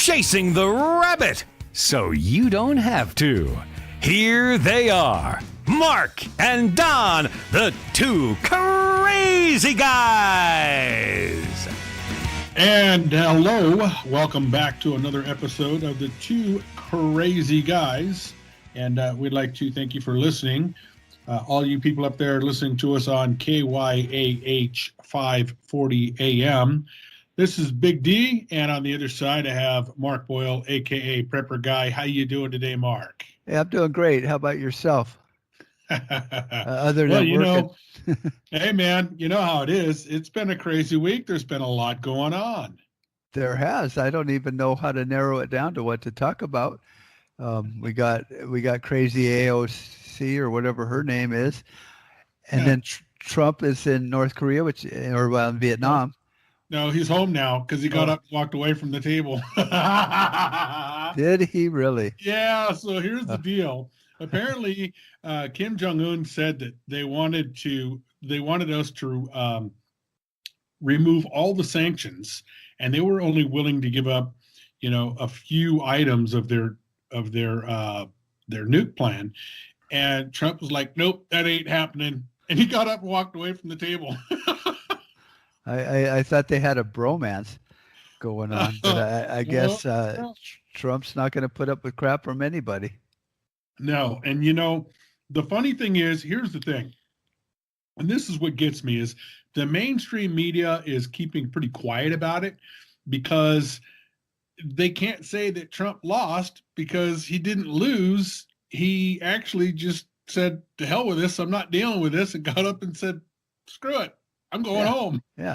chasing the rabbit so you don't have to. Here they are, Mark and Don, the two crazy guys. And hello, welcome back to another episode of the Two Crazy Guys. And we'd like to thank you for listening. All you people up there listening to us on KYAH 540 AM. This is Big D, and on the other side I have Mark Boyle, a.k.a. Prepper Guy. How you doing today, Mark? Hey, I'm doing great. How about yourself? Other well, than you working. know, hey, man, you know how it is. It's been a crazy week. There's been a lot going on. There has. I don't even know how to narrow it down to what to talk about. We got Krazy AOC or whatever her name is, and then Trump is in North Korea, in Vietnam. No, he's home now because he got up and walked away from the table. Did he really? Yeah. So here's the deal. Apparently, Kim Jong-un said that they wanted us to remove all the sanctions, and they were only willing to give up, a few items of their nuke plan. And Trump was like, "Nope, that ain't happening." And he got up and walked away from the table. I thought they had a bromance going on, but I guess Trump's not going to put up with crap from anybody. No, and the funny thing is, here's the thing, and this is what gets me, is the mainstream media is keeping pretty quiet about it because they can't say that Trump lost because he didn't lose. He actually just said, "To hell with this, I'm not dealing with this," and got up and said, "Screw it. I'm going home." Yeah.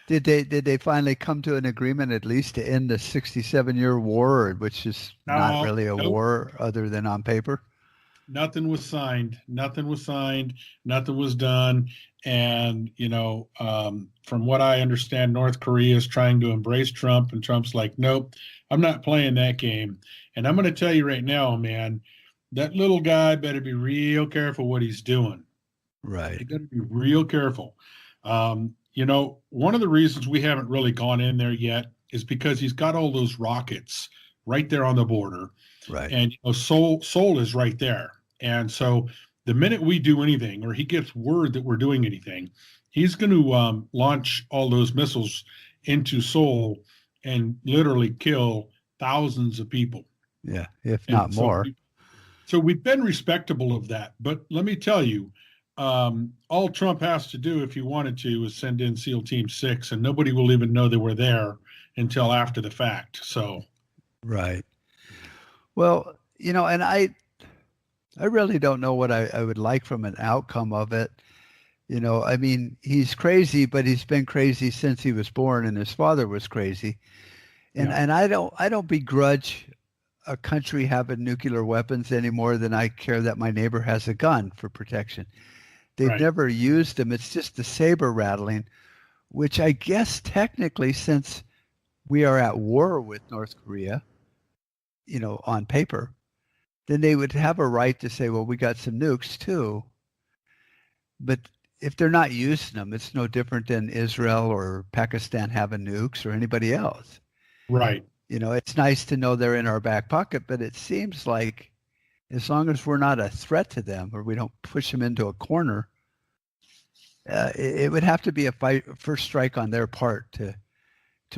Did they finally come to an agreement at least to end the 67-year war, which is not really a war other than on paper? Nothing was signed. Nothing was done. And, from what I understand, North Korea is trying to embrace Trump, and Trump's like, "Nope, I'm not playing that game." And I'm going to tell you right now, man, that little guy better be real careful what he's doing. Right. You got to be real careful. One of the reasons we haven't really gone in there yet is because he's got all those rockets right there on the border. Right. And Seoul is right there. And so the minute we do anything, or he gets word that we're doing anything, he's going to launch all those missiles into Seoul and literally kill thousands of people. Yeah, if not more. So we've been respectable of that. But let me tell you, all Trump has to do, if he wanted to, is send in SEAL Team 6, and nobody will even know they were there until after the fact. So, right. Well, and I really don't know what I would like from an outcome of it. I mean, he's crazy, but he's been crazy since he was born, and his father was crazy. And I don't begrudge a country having nuclear weapons any more than I care that my neighbor has a gun for protection. They've never used them. It's just the saber rattling, which I guess technically, since we are at war with North Korea, on paper, then they would have a right to say, well, we got some nukes too. But if they're not using them, it's no different than Israel or Pakistan having nukes or anybody else. Right. It's nice to know they're in our back pocket, but it seems like as long as we're not a threat to them or we don't push them into a corner, it would have to be a first strike on their part to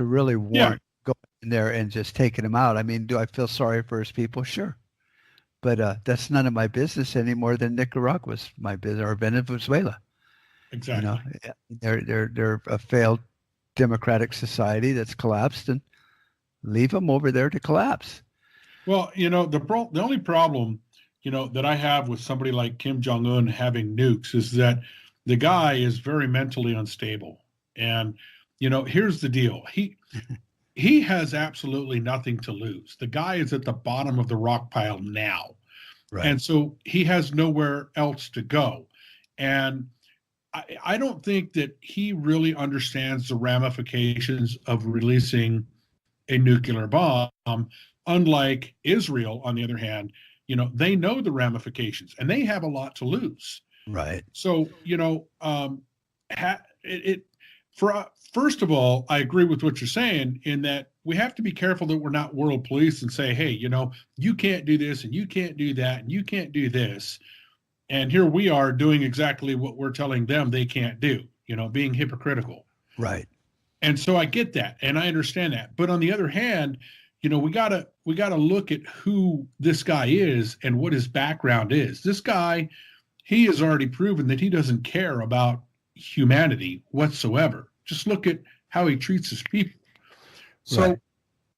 really warrant going in there and just taking them out. I mean, do I feel sorry for his people? Sure. But that's none of my business any more than Nicaragua's my business, or Venezuela. Exactly. They're a failed democratic society that's collapsed, and leave them over there to collapse. Well, the only problem, that I have with somebody like Kim Jong-un having nukes is that the guy is very mentally unstable. And, here's the deal. He has absolutely nothing to lose. The guy is at the bottom of the rock pile now. Right. And so he has nowhere else to go. And I don't think that he really understands the ramifications of releasing a nuclear bomb. Unlike Israel, on the other hand, they know the ramifications and they have a lot to lose. Right. So, First of all, I agree with what you're saying in that we have to be careful that we're not world police and say, hey, you can't do this and you can't do that and you can't do this. And here we are doing exactly what we're telling them they can't do, being hypocritical. Right. And so I get that and I understand that. But on the other hand, we gotta look at who this guy is and what his background is. This guy, he has already proven that he doesn't care about humanity whatsoever. Just look at how he treats his people. So Right.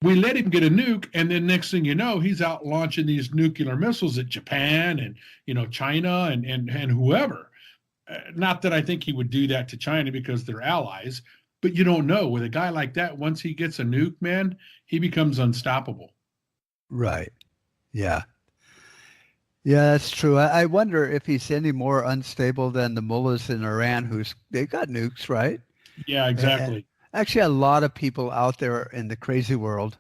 we let him get a nuke, and then next thing you know, he's out launching these nuclear missiles at Japan and China and whoever. Not that I think he would do that to China because they're allies, but you don't know. With a guy like that, once he gets a nuke, man, he becomes unstoppable. Right. Yeah. Yeah, that's true. I wonder if he's any more unstable than the mullahs in Iran, they got nukes, right? Yeah, exactly. Actually, a lot of people out there in the crazy world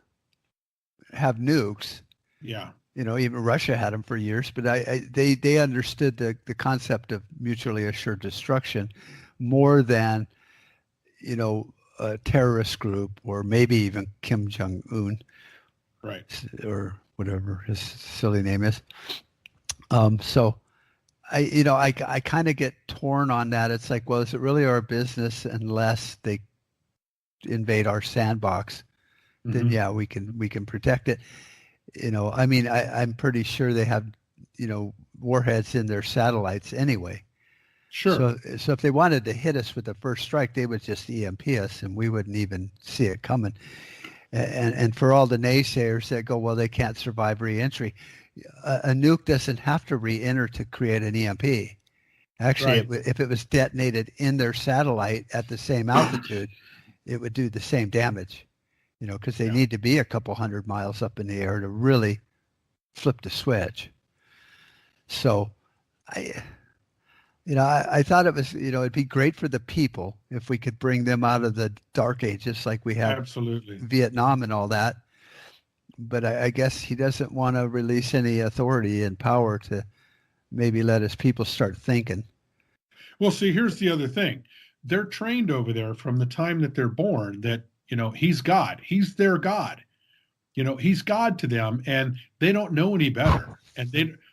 have nukes. Yeah. Even Russia had them for years, but they understood the concept of mutually assured destruction more than, a terrorist group or maybe even Kim Jong-un, Right. or whatever his silly name is. So I kind of get torn on that. It's like, well, is it really our business unless they invade our sandbox? Then yeah, we can protect it. I'm pretty sure they have, warheads in their satellites anyway. Sure. So if they wanted to hit us with the first strike, they would just EMP us and we wouldn't even see it coming. And for all the naysayers that go, well, they can't survive reentry, a nuke doesn't have to re-enter to create an EMP. Actually, Right. if it was detonated in their satellite at the same altitude, it would do the same damage, because they need to be a couple 100 miles up in the air to really flip the switch. So I thought it was, it'd be great for the people if we could bring them out of the dark ages like we have Absolutely. Vietnam and all that. But I guess he doesn't want to release any authority and power to maybe let his people start thinking. Well, see, here's the other thing. They're trained over there from the time that they're born that, he's God. He's their God. He's God to them, and they don't know any better. And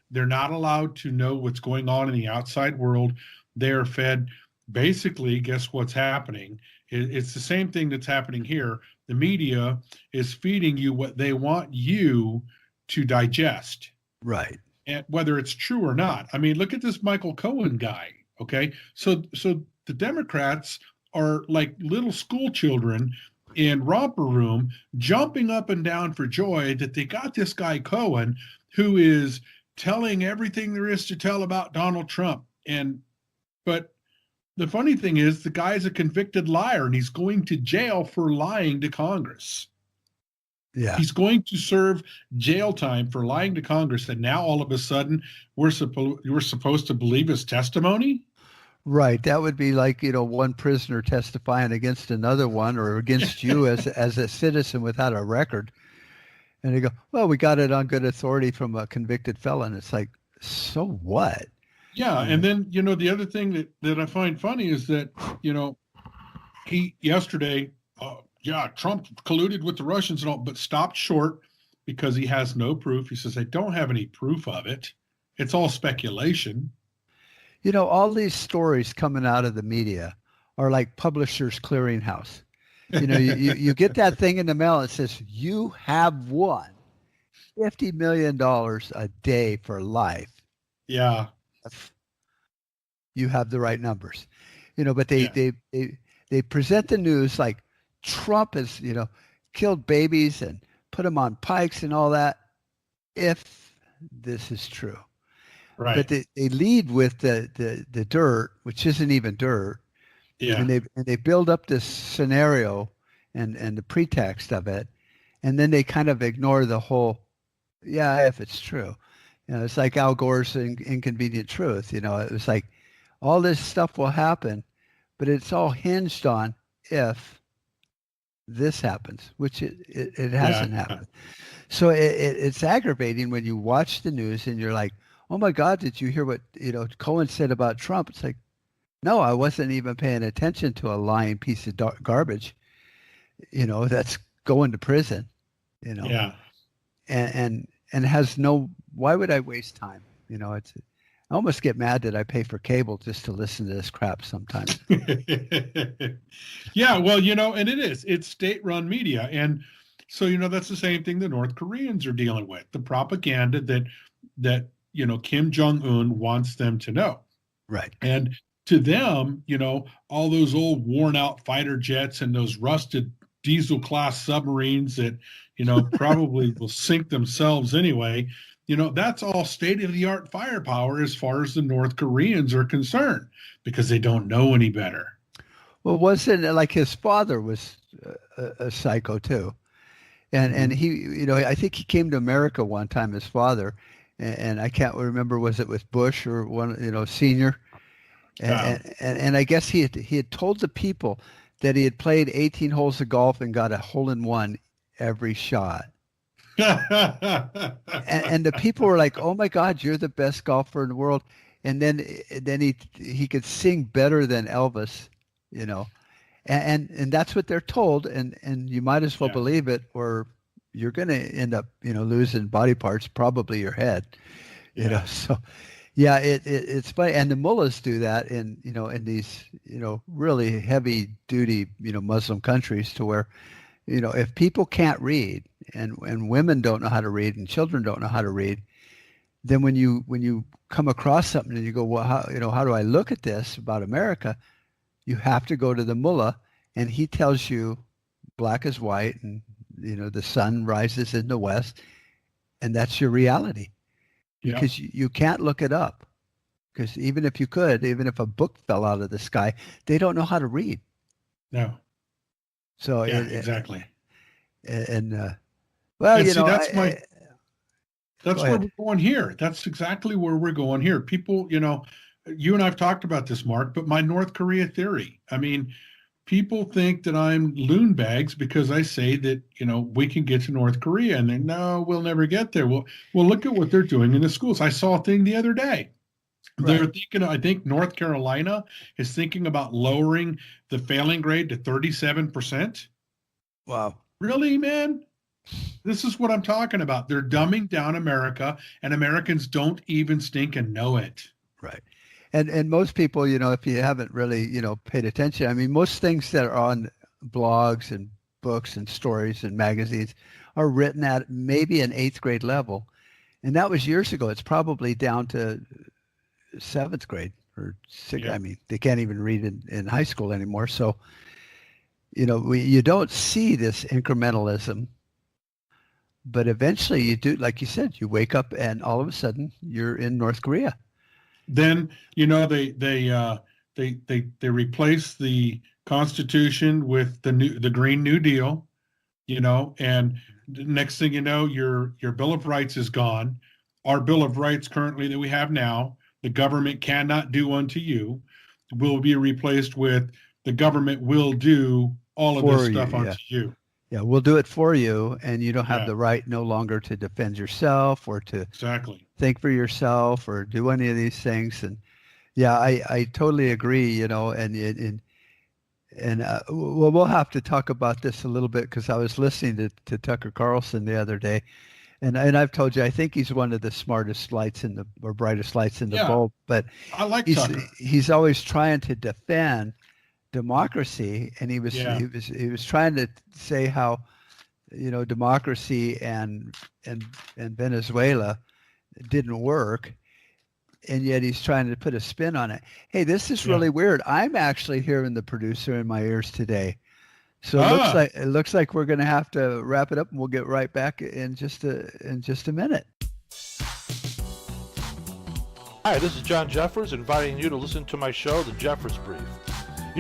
they're not allowed to know what's going on in the outside world. They're fed basically, guess what's happening? It's the same thing that's happening here. The media is feeding you what they want you to digest. Right. And whether it's true or not. I mean, look at this Michael Cohen guy. Okay. So the Democrats are like little school children in romper room jumping up and down for joy that they got this guy Cohen who is telling everything there is to tell about Donald Trump. But the funny thing is the guy's a convicted liar and he's going to jail for lying to Congress. Yeah. He's going to serve jail time for lying to Congress. And now all of a sudden we're supposed to believe his testimony. Right. That would be like, one prisoner testifying against another one or against you as a citizen without a record. And they go, well, we got it on good authority from a convicted felon. It's like, so what? Yeah. And then, the other thing that I find funny is that, he yesterday, Trump colluded with the Russians and all, but stopped short because he has no proof. He says, I don't have any proof of it. It's all speculation. All these stories coming out of the media are like Publishers Clearinghouse. You get that thing in the mail. It says you have won $50 million a day for life. Yeah. You have the right numbers, but they present the news like Trump has, killed babies and put them on pikes and all that. If this is true. Right. But they lead with the dirt, which isn't even dirt. Yeah. And they build up this scenario and the pretext of it. And then they kind of ignore the whole, if it's true. It's like Al Gore's Inconvenient Truth. It was like all this stuff will happen, but it's all hinged on if this happens, which it hasn't happened. So it's aggravating when you watch the news and you're like, oh my God, did you hear what Cohen said about Trump? It's like, No, I wasn't even paying attention to a lying piece of garbage, that's going to prison, you know, Yeah. and has no, why would I waste time? I almost get mad that I pay for cable just to listen to this crap sometimes. Yeah, well, and it's state-run media. And so, that's the same thing the North Koreans are dealing with. The propaganda that Kim Jong-un wants them to know. Right. And to them, all those old worn out fighter jets and those rusted diesel class submarines that, probably will sink themselves anyway, that's all state of the art firepower as far as the North Koreans are concerned because they don't know any better. Well, wasn't it like his father was a psycho too? And he, I think he came to America one time, his father, and I can't remember, was it with Bush or one, senior? And I guess he had told the people that he had played 18 holes of golf and got a hole in one every shot. and the people were like, "Oh my God, you're the best golfer in the world." And then he could sing better than Elvis, and that's what they're told, and you might as well believe it, or you're going to end up losing body parts, probably your head, So yeah, it's funny, and the mullahs do that in these really heavy duty Muslim countries, to where if people can't read and women don't know how to read and children don't know how to read, then when you come across something and you go, well, how do I look at this about America? You have to go to the mullah, and he tells you black is white, and the sun rises in the west, and that's your reality. Because you can't look it up. Because even if you could, even if a book fell out of the sky, they don't know how to read. No. So exactly. Well, and see, that's where we're going here. That's exactly where we're going here. People, you and I've talked about this, Mark, but my North Korea theory. I mean, people think that I'm loon bags because I say that, we can get to North Korea, and they no, we'll never get there. Well, look at what they're doing in the schools. I saw a thing the other day. They're thinking, I think North Carolina is thinking about lowering the failing grade to 37%. Wow. Really, man? This is what I'm talking about. They're dumbing down America, and Americans don't even stink and know it. Right. And most people, if you haven't really, paid attention, I mean, most things that are on blogs and books and stories and magazines are written at maybe an 8th grade level. And that was years ago. It's probably down to 7th grade or 6th. Yeah. I mean, they can't even read in high school anymore. So, you don't see this incrementalism, but eventually you do, like you said, you wake up and all of a sudden you're in North Korea. Then they replace the Constitution with the Green New Deal, and the next thing you know, your Bill of Rights is gone. Our Bill of Rights currently that we have now, the government cannot do unto you, will be replaced with the government will do all of this stuff unto you. Yeah, we'll do it for you, and you don't have the right no longer to defend yourself or to think for yourself or do any of these things. And I totally agree. And we'll have to talk about this a little bit, because I was listening to Tucker Carlson the other day, and I've told you I think he's one of the smartest lights or brightest lights in the bulb. But I like Tucker. He's always trying to defend democracy, and he was trying to say how democracy and Venezuela didn't work, and yet he's trying to put a spin on it. Hey, this is really weird. I'm actually hearing the producer in my ears today, so it looks like we're going to have to wrap it up, and we'll get right back in just a minute. Hi, this is John Jeffers, inviting you to listen to my show, The Jeffers Brief.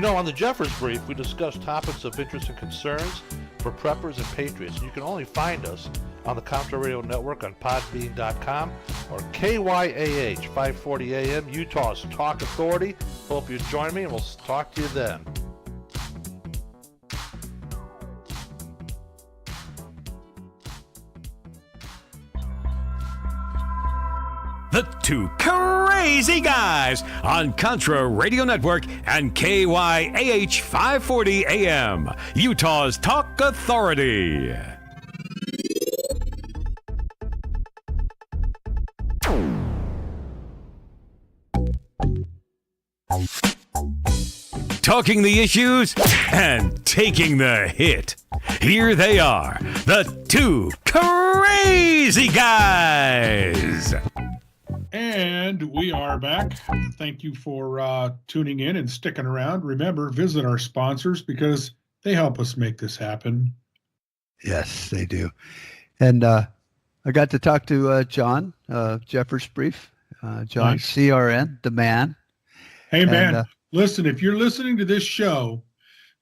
On the Jeffers Brief, we discuss topics of interest and concerns for preppers and patriots. And you can only find us on the Counter Radio Network on podbean.com or KYAH 540 AM, Utah's Talk Authority. Hope you join me, and we'll talk to you then. the two crazy guys on Contra Radio Network and KYAH 540 AM, Utah's Talk Authority. Talking the issues and taking the hit. Here they are, the two crazy guys. And we are back. Thank you for tuning in and sticking around. Remember, visit our sponsors because they help us make this happen. Yes, they do. And I got to talk to John Jeffers Brief. John, Nice. CRN, the man. Hey, man, And, listen, if you're listening to this show,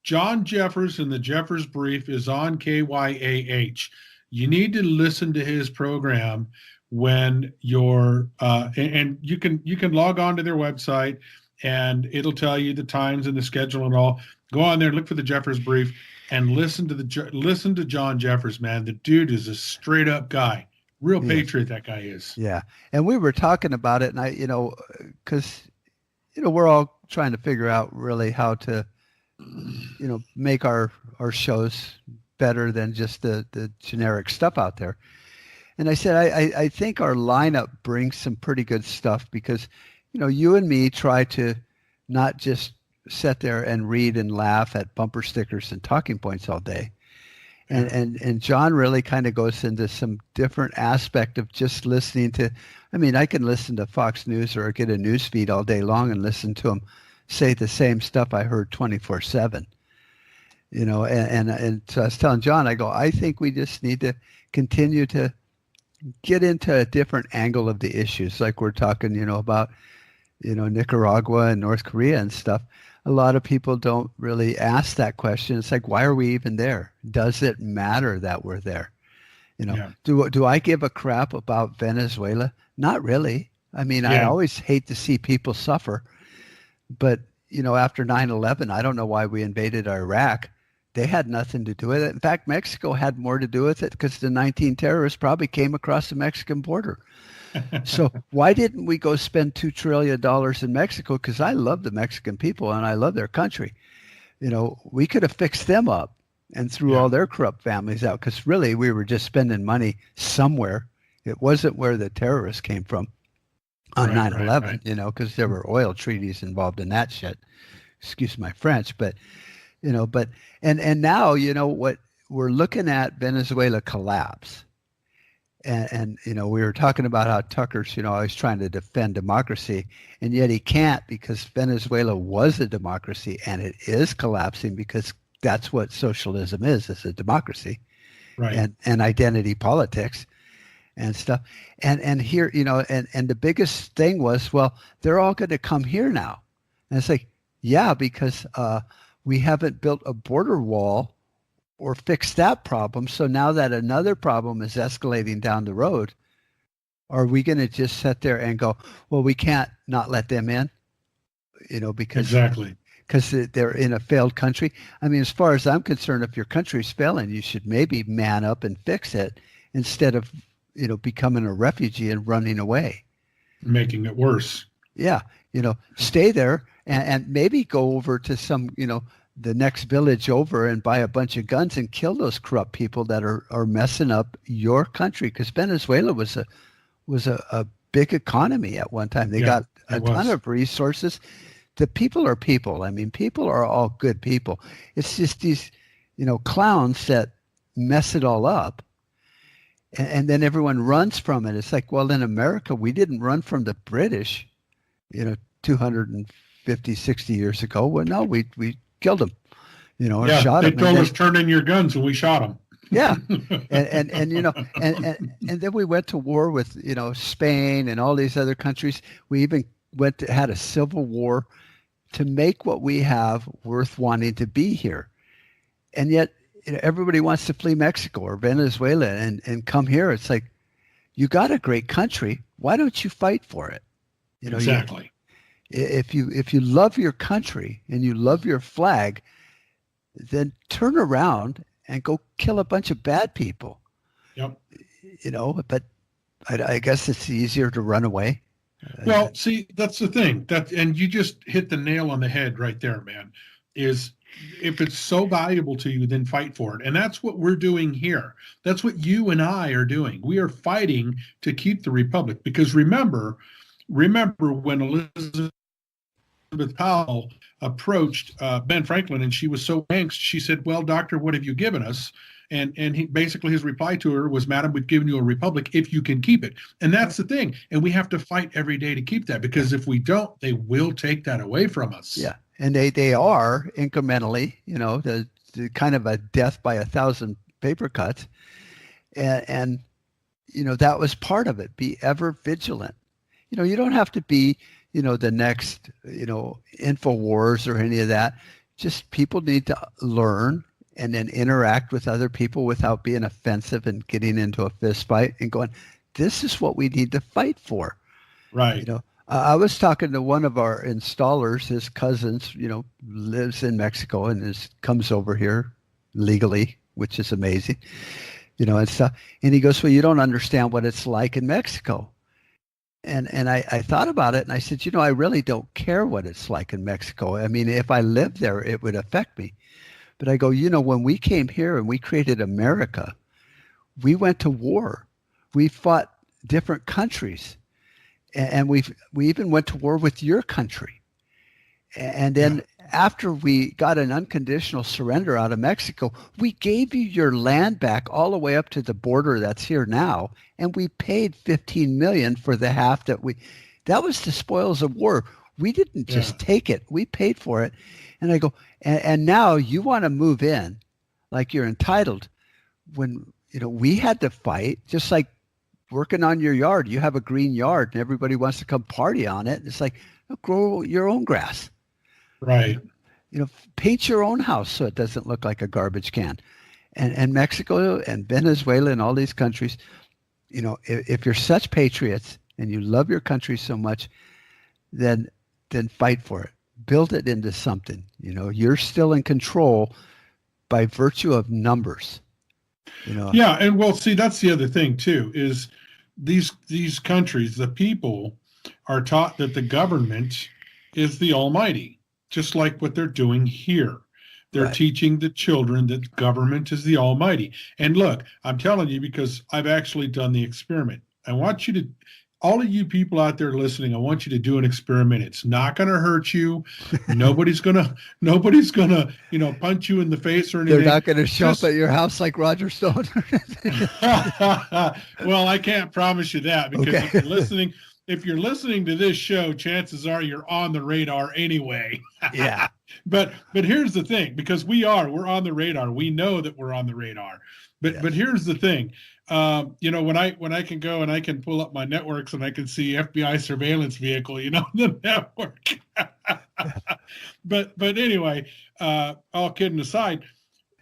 John Jeffers and the Jeffers Brief is on KYAH. You need to listen to his program when you're and you can log on to their website and it'll tell you the times and the schedule and all. Go on there, look for the Jeffers Brief, and listen to John Jeffers, man. The dude is a straight up guy. Real patriot, that guy is. Yeah. And we were talking about it, and because we're all trying to figure out really how to make our shows better than just the generic stuff out there. And I said, I think our lineup brings some pretty good stuff because, you and me try to not just sit there and read and laugh at bumper stickers and talking points all day. And John really kind of goes into some different aspect of just listening to, I can listen to Fox News or get a news feed all day long and listen to them say the same stuff I heard 24/7. And so I was telling John, I go, I think we just need to continue to get into a different angle of the issues. Like we're talking, about, Nicaragua and North Korea and stuff. A lot of people don't really ask that question. It's like, why are we even there? Does it matter that we're there? Do I give a crap about Venezuela? Not really. I always hate to see people suffer. But, after 9/11, I don't know why we invaded Iraq. They had nothing to do with it. In fact, Mexico had more to do with it because the 19 terrorists probably came across the Mexican border. So why didn't we go spend $2 trillion in Mexico? Because I love the Mexican people and I love their country. We could have fixed them up and threw all their corrupt families out because really we were just spending money somewhere. It wasn't where the terrorists came from on 9/11, because there were oil treaties involved in that shit. Excuse my French, but and now, what we're looking at Venezuela collapse. And we were talking about how Tucker's, always trying to defend democracy, and yet he can't because Venezuela was a democracy and it is collapsing because that's what socialism is. It's a democracy, right? And identity politics and stuff. And here, and the biggest thing was, well, they're all going to come here now. And it's like, yeah, because we haven't built a border wall or fixed that problem. So now that another problem is escalating down the road, are we going to just sit there and go, well, we can't not let them in, because they're in a failed country? As far as I'm concerned, if your country's failing, you should maybe man up and fix it instead of, becoming a refugee and running away. Making it worse. Yeah. Stay there and maybe go over to some, the next village over and buy a bunch of guns and kill those corrupt people that are messing up your country. Because Venezuela was a big economy at one time. They got a ton of resources. The people are people. People are all good people. It's just these, clowns that mess it all up. And then everyone runs from it. It's like, well, in America, we didn't run from the British, 250, 60 years ago. Well, no, we killed them, or shot them. They told us turn in your guns and we shot them. Yeah. And then we went to war with, Spain and all these other countries. We even had a civil war to make what we have worth wanting to be here. And yet, everybody wants to flee Mexico or Venezuela and come here. It's like, you got a great country. Why don't you fight for it? Exactly. If you love your country and you love your flag, then turn around and go kill a bunch of bad people. Yep. But I guess it's easier to run away. Well, see, that's the thing. And you just hit the nail on the head right there, man. Is if it's so valuable to you, then fight for it. And that's what we're doing here. That's what you and I are doing. We are fighting to keep the republic. Because remember when Elizabeth Powell approached Ben Franklin, and she was so angst, she said, "Well, doctor, what have you given us?" And basically his reply to her was, "Madam, we've given you a republic if you can keep it." And that's the thing. And we have to fight every day to keep that, because if we don't, they will take that away from us. Yeah. And they are incrementally, the kind of a death by 1,000 paper cuts. And that was part of it. Be ever vigilant. You don't have to be, the next, InfoWars or any of that. Just people need to learn and then interact with other people without being offensive and getting into a fist fight and going, this is what we need to fight for. Right. I was talking to one of our installers, his cousins, lives in Mexico and comes over here legally, which is amazing, and stuff. And he goes, "Well, you don't understand what it's like in Mexico." And I thought about it, and I said, I really don't care what it's like in Mexico. I mean, if I lived there, it would affect me. But I go, when we came here and we created America, we went to war. We fought different countries. And we even went to war with your country. And then after we got an unconditional surrender out of Mexico, we gave you your land back all the way up to the border that's here now. And we paid $15 million for the half that was the spoils of war. We didn't just take it. We paid for it. And I go, and now you want to move in like you're entitled when, we had to fight just like working on your yard. You have a green yard and everybody wants to come party on it. It's like, grow your own grass. Right. Paint your own house so it doesn't look like a garbage can. And Mexico and Venezuela and all these countries, if you're such patriots and you love your country so much, then fight for it. Build it into something. You're still in control by virtue of numbers. Yeah, and well, see, that's the other thing too, is these countries, the people are taught that the government is the almighty, just like what they're doing here. They're teaching the children that government is the almighty. And look, I'm telling you, because I've actually done the experiment. I want you to, all of you people out there listening, I want you to do an experiment. It's not going to hurt you. Nobody's going to, punch you in the face or anything. They're not going to show up at your house like Roger Stone. Well, I can't promise you that, because if you're listening to this show, chances are you're on the radar anyway. Yeah. But here's the thing, because we're on the radar. We know that we're on the radar. But here's the thing. When I can go and I can pull up my networks and I can see FBI surveillance vehicle, the network. But anyway, all kidding aside,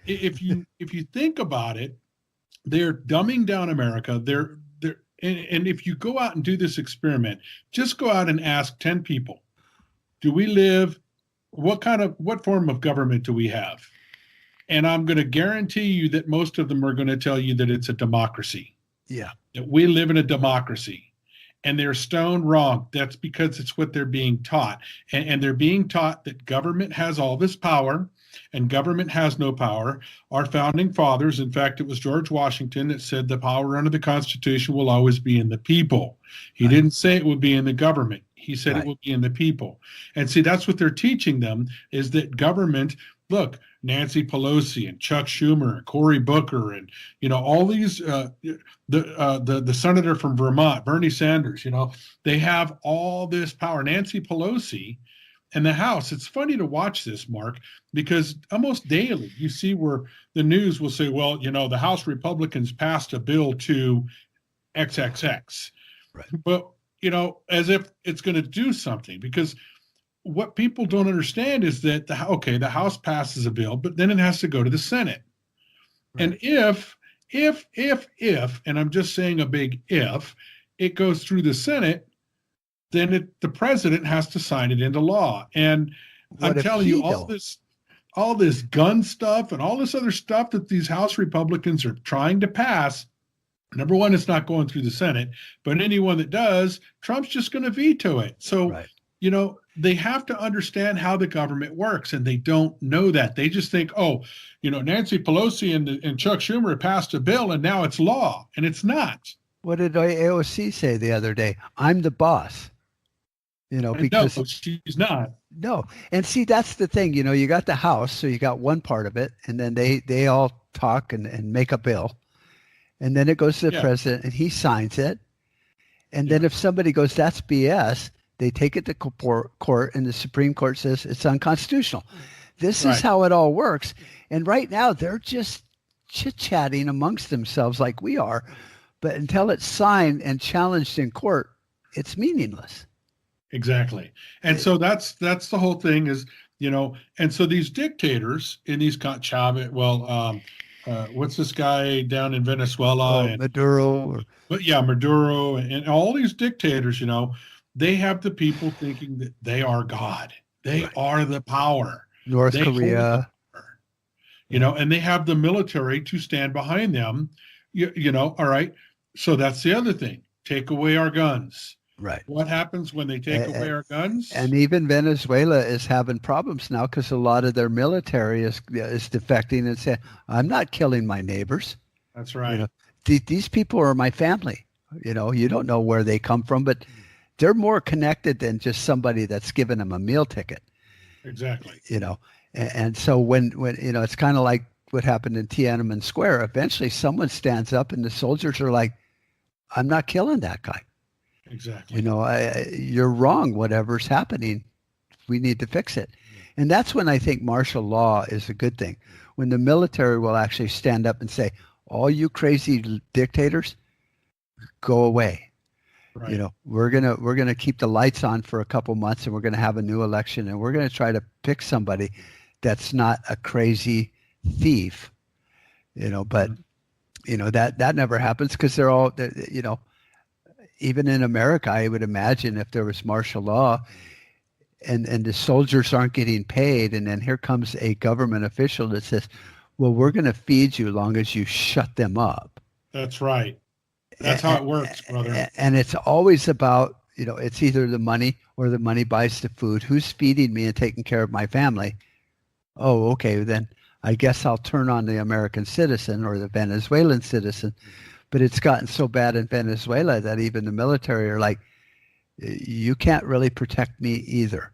if you think about it, they're dumbing down America. And if you go out and do this experiment, just go out and ask 10 people, do we live, what form of government do we have? And I'm going to guarantee you that most of them are going to tell you that it's a democracy. Yeah. That we live in a democracy. And they're stone wrong. That's because it's what they're being taught. And they're being taught that government has all this power and government has no power. Our founding fathers, in fact, it was George Washington that said the power under the Constitution will always be in the people. He didn't say it would be in the government. He said it will be in the people. And see, that's what they're teaching them, is that government, look, Nancy Pelosi and Chuck Schumer and Cory Booker and, all these, the senator from Vermont, Bernie Sanders, they have all this power. Nancy Pelosi and the House, it's funny to watch this, Mark, because almost daily you see where the news will say, well, the House Republicans passed a bill to XXX. Right. But, as if it's going to do something, because what people don't understand is that the House passes a bill, but then it has to go to the Senate. Right. And if, and I'm just saying a big if, it goes through the Senate, then the president has to sign it into law. And I'm telling you, all this gun stuff and all this other stuff that these House Republicans are trying to pass, Number one, it's not going through the Senate, but anyone that does, Trump's just going to veto it. So, Right. They have to understand how the government works, and they don't know that. They just think, oh, Nancy Pelosi and Chuck Schumer passed a bill, and now it's law, and it's not. What did AOC say the other day? I'm the boss. Because no, she's not. No. And see, that's the thing. You got the House, so you got one part of it, and then they all talk and make a bill. And then it goes to the president, and he signs it. And then if somebody goes, that's BS, they take it to court, and the Supreme Court says it's unconstitutional. This is how it all works. And right now, they're just chit-chatting amongst themselves like we are. But until it's signed and challenged in court, it's meaningless. Exactly. And so that's the whole thing is, and so these dictators in these Chavez, what's this guy down in Venezuela? Maduro. Maduro and all these dictators, they have the people thinking that they are God. They are the power. North Korea. And they have the military to stand behind them, all right. So that's the other thing. Take away our guns. Right. What happens when they take away our guns? And even Venezuela is having problems now because a lot of their military is defecting and saying, I'm not killing my neighbors. That's right. These people are my family. You don't know where they come from, but they're more connected than just somebody that's given them a meal ticket. Exactly. And so when it's kind of like what happened in Tiananmen Square, eventually someone stands up and the soldiers are like, I'm not killing that guy. Exactly. You're wrong. Whatever's happening, we need to fix it. And that's when I think martial law is a good thing. When the military will actually stand up and say, all you crazy dictators, go away. Right. We're gonna keep the lights on for a couple months, and we're gonna have a new election, and we're gonna try to pick somebody that's not a crazy thief. But that never happens because they're all even in America, I would imagine if there was martial law and the soldiers aren't getting paid, and then here comes a government official that says, well, we're going to feed you as long as you shut them up. That's right. That's how it works, brother. And it's always about, it's either the money or the money buys the food. Who's feeding me and taking care of my family? Oh, okay, then I guess I'll turn on the American citizen or the Venezuelan citizen. But it's gotten so bad in Venezuela that even the military are like, you can't really protect me either,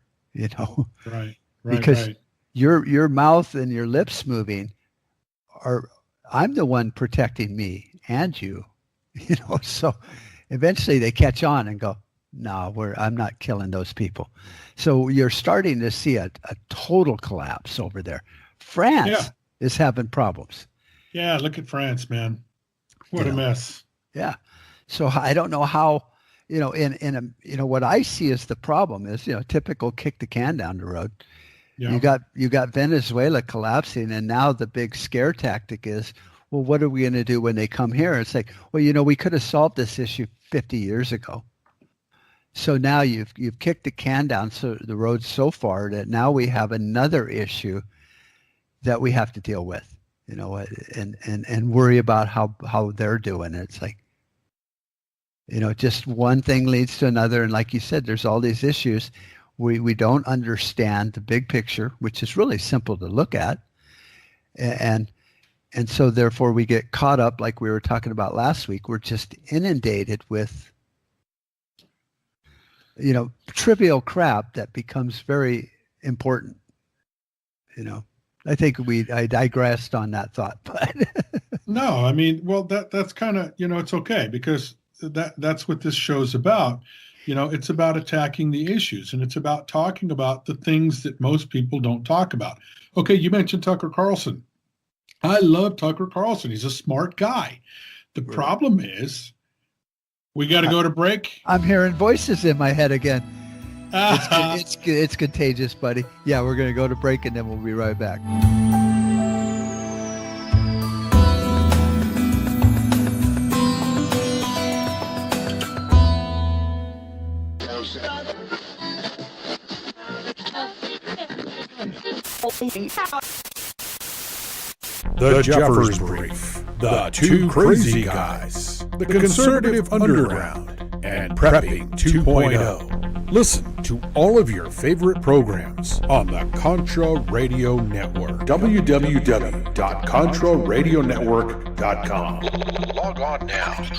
Right. Because your mouth and your lips moving I'm the one protecting me and you, So eventually they catch on and go, no, I'm not killing those people. So you're starting to see a total collapse over there. France is having problems. Yeah, look at France, man. What a mess. Yeah. So I don't know how, what I see as the problem is, typical kick the can down the road. Yeah. You got Venezuela collapsing, and now the big scare tactic is, well, what are we going to do when they come here? It's like, well, we could have solved this issue 50 years ago. So now you've kicked the can down the road so far that now we have another issue that we have to deal with. And worry about how they're doing. It's like, just one thing leads to another. And like you said, there's all these issues. We don't understand the big picture, which is really simple to look at. And so therefore we get caught up, like we were talking about last week. We're just inundated with, trivial crap that becomes very important, I think I digressed on that thought, but no, I mean, well, that's kind of, it's okay because that's what this show's about. It's about attacking the issues, and it's about talking about the things that most people don't talk about. Okay, you mentioned Tucker Carlson. I love Tucker Carlson. He's a smart guy. The problem is we got to go to break. I'm hearing voices in my head again. It's contagious, buddy. Yeah, we're going to go to break and then we'll be right back. The Jeffers Brief. The Two Crazy Guys. the Conservative Underground, and Prepping 2.0. Listen to all of your favorite programs on the Contra Radio Network. www.contraradionetwork.com. Log on now.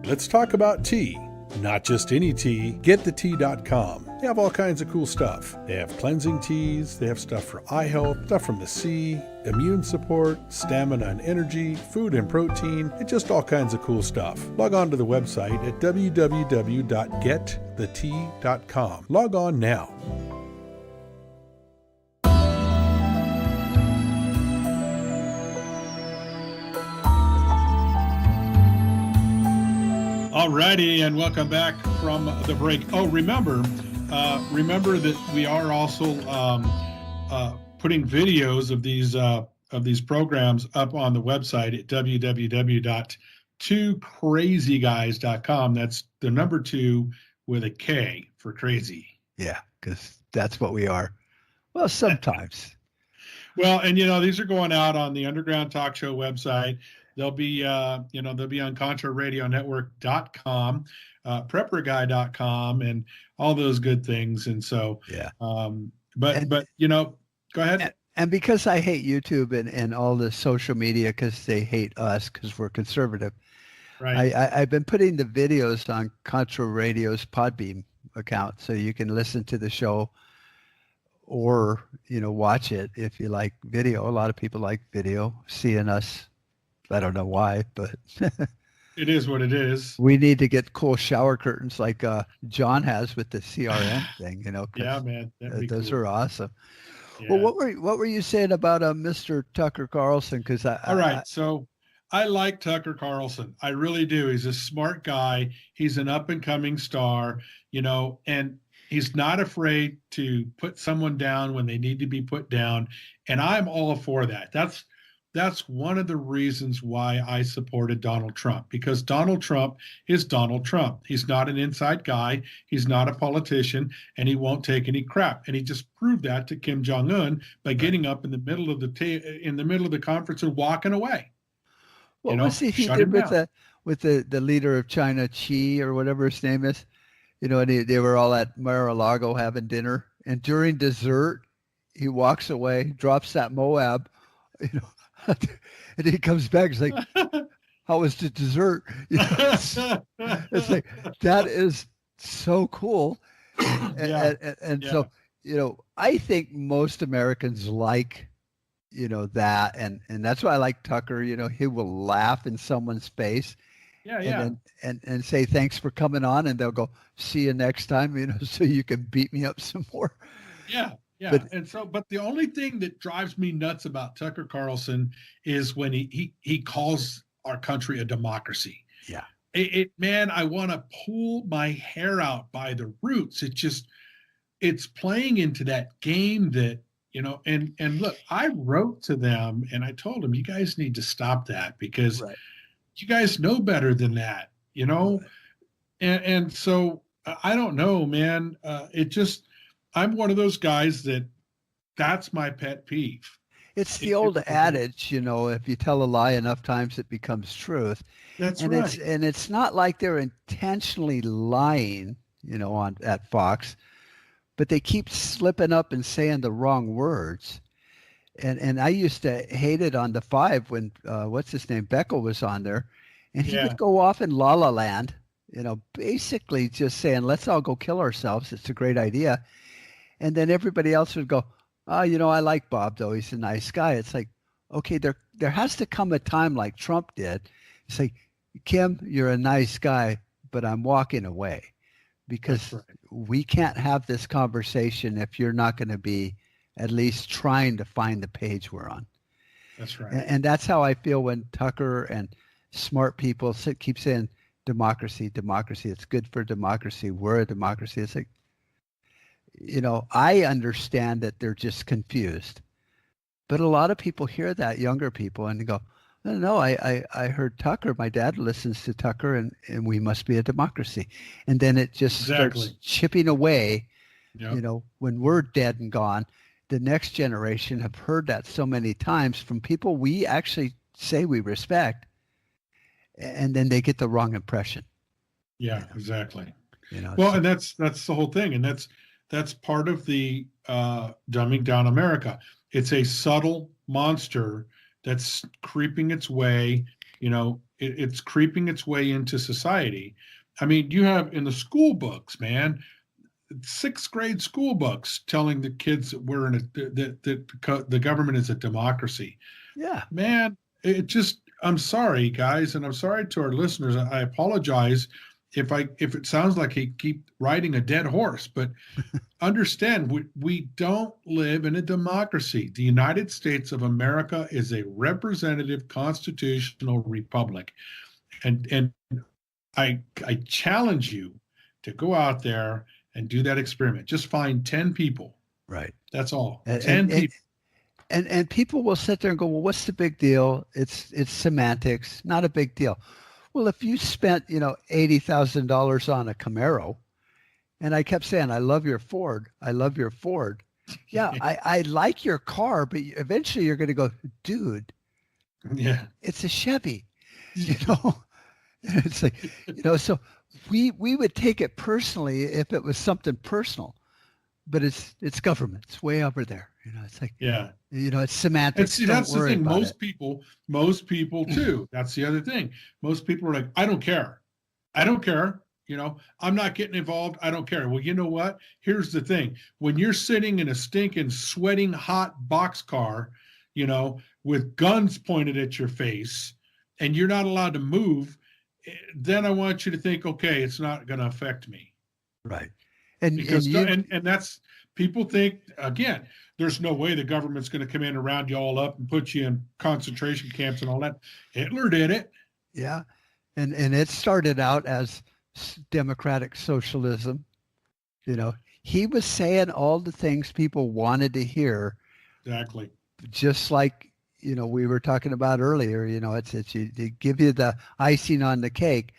Let's talk about tea. Not just any tea, getthetea.com. They have all kinds of cool stuff. They have cleansing teas, they have stuff for eye health, stuff from the sea, immune support, stamina and energy, food and protein, and just all kinds of cool stuff. Log on to the website at www.getthetea.com. Log on now. Alrighty, and welcome back from the break. Oh, remember that we are also putting videos of these programs up on the website at www.2krazyguys.com. That's the number 2 with a K for crazy. Yeah, because that's what we are. Well, sometimes. Well, and these are going out on the Underground Talk Show website. They'll be on ContraRadioNetwork.com, PrepperGuy.com, and all those good things. And so, yeah. Go ahead. And because I hate YouTube and all the social media because they hate us because we're conservative, right? I've been putting the videos on Contra Radio's Podbeam account so you can listen to the show or watch it if you like video. A lot of people like video, seeing us. I don't know why, but it is what it is. We need to get cool shower curtains like John has with the CRN thing, Yeah, man, those are awesome. Yeah. Well, what were you saying about Mr. Tucker Carlson? Because So I like Tucker Carlson. I really do. He's a smart guy. He's an up and coming star, and he's not afraid to put someone down when they need to be put down. And I'm all for that. That's one of the reasons why I supported Donald Trump, because Donald Trump is Donald Trump. He's not an inside guy. He's not a politician, and he won't take any crap. And he just proved that to Kim Jong-un by getting up in the middle of the conference and walking away. What was he did with the leader of China, Xi, or whatever his name is? And they were all at Mar-a-Lago having dinner, and during dessert, he walks away, drops that Moab, and he comes back. It's like, how was the dessert? It's like, that is so cool. And so, I think most Americans like, that. And that's why I like Tucker. He will laugh in someone's face. Yeah. And say, thanks for coming on. And they'll go, see you next time, so you can beat me up some more. Yeah. Yeah, but the only thing that drives me nuts about Tucker Carlson is when he calls our country a democracy. Yeah, man, I want to pull my hair out by the roots. It's playing into that game that and look, I wrote to them and I told them, you guys need to stop that because you guys know better than that, Right. and so I don't know, man. I'm one of those guys that's my pet peeve. It's the old adage, if you tell a lie enough times, it becomes truth. That's right. And it's not like they're intentionally lying, at Fox, but they keep slipping up and saying the wrong words. And I used to hate it on the 5 when, what's his name, Beckel was on there. And he would go off in La La Land, basically just saying, let's all go kill ourselves. It's a great idea. And then everybody else would go, oh, I like Bob, though. He's a nice guy. It's like, okay, there has to come a time like Trump did. It's like, Kim, you're a nice guy, but I'm walking away because we can't have this conversation if you're not going to be at least trying to find the page we're on. That's right. And that's how I feel when Tucker and smart people keep saying democracy, democracy. It's good for democracy. We're a democracy. It's like, I understand that they're just confused, but a lot of people hear that, younger people, and they go, no, I heard Tucker. My dad listens to Tucker, and we must be a democracy. And then it just starts chipping away. Yep. When we're dead and gone, the next generation have heard that so many times from people we actually say we respect, and then they get the wrong impression. Yeah, exactly. So, And that's the whole thing, and that's part of the dumbing down America. It's a subtle monster that's creeping its way. It's creeping its way into society. I mean, you have in the school books, man, 6th grade school books telling the kids that we're in that the government is a democracy. yeah. Man, it just, I'm sorry, guys, and I'm sorry to our listeners. I apologize if it sounds like I keep riding a dead horse, but understand we don't live in a democracy. The United States of America is a representative constitutional republic, and I challenge you to go out there and do that experiment. Just find 10 people. Right. That's all. And, 10 people. And people will sit there and go, well, what's the big deal? It's semantics, not a big deal. Well, if you spent, $80,000 on a Camaro, and I kept saying, I love your Ford. I love your Ford. Yeah, I like your car, but eventually you're going to go, dude, Yeah. it's a Chevy, It's like, so we would take it personally if it was something personal, but it's government. It's way over there. It's like, Yeah. it's semantics. And see, that's the thing. Most people Mm. too. That's the other thing. Most people are like, I don't care. I don't care. I'm not getting involved. I don't care. Well, you know what? Here's the thing. When you're sitting in a stinking, sweating, hot boxcar, with guns pointed at your face, and you're not allowed to move, then I want you to think, okay, it's not going to affect me. Right. And that's, people think, again, there's no way the government's going to come in and round you all up and put you in concentration camps and all that. Hitler did it. Yeah. And it started out as democratic socialism. He was saying all the things people wanted to hear. Exactly. Just like, we were talking about earlier, they give you the icing on the cake,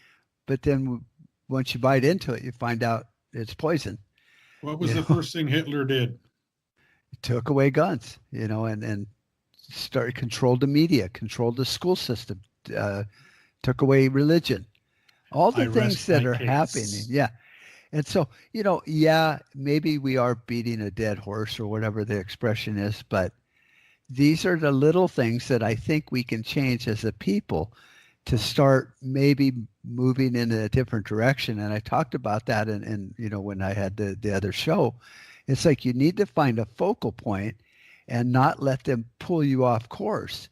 but then once you bite into it, you find out it's poison. What was the first thing Hitler did? He took away guns, and controlled the media, controlled the school system, took away religion, all the things that are happening. Yeah. And so, maybe we are beating a dead horse or whatever the expression is, but these are the little things that I think we can change as a people to start maybe moving in a different direction. And I talked about that in when I had the other show. It's like you need to find a focal point and not let them pull you off course.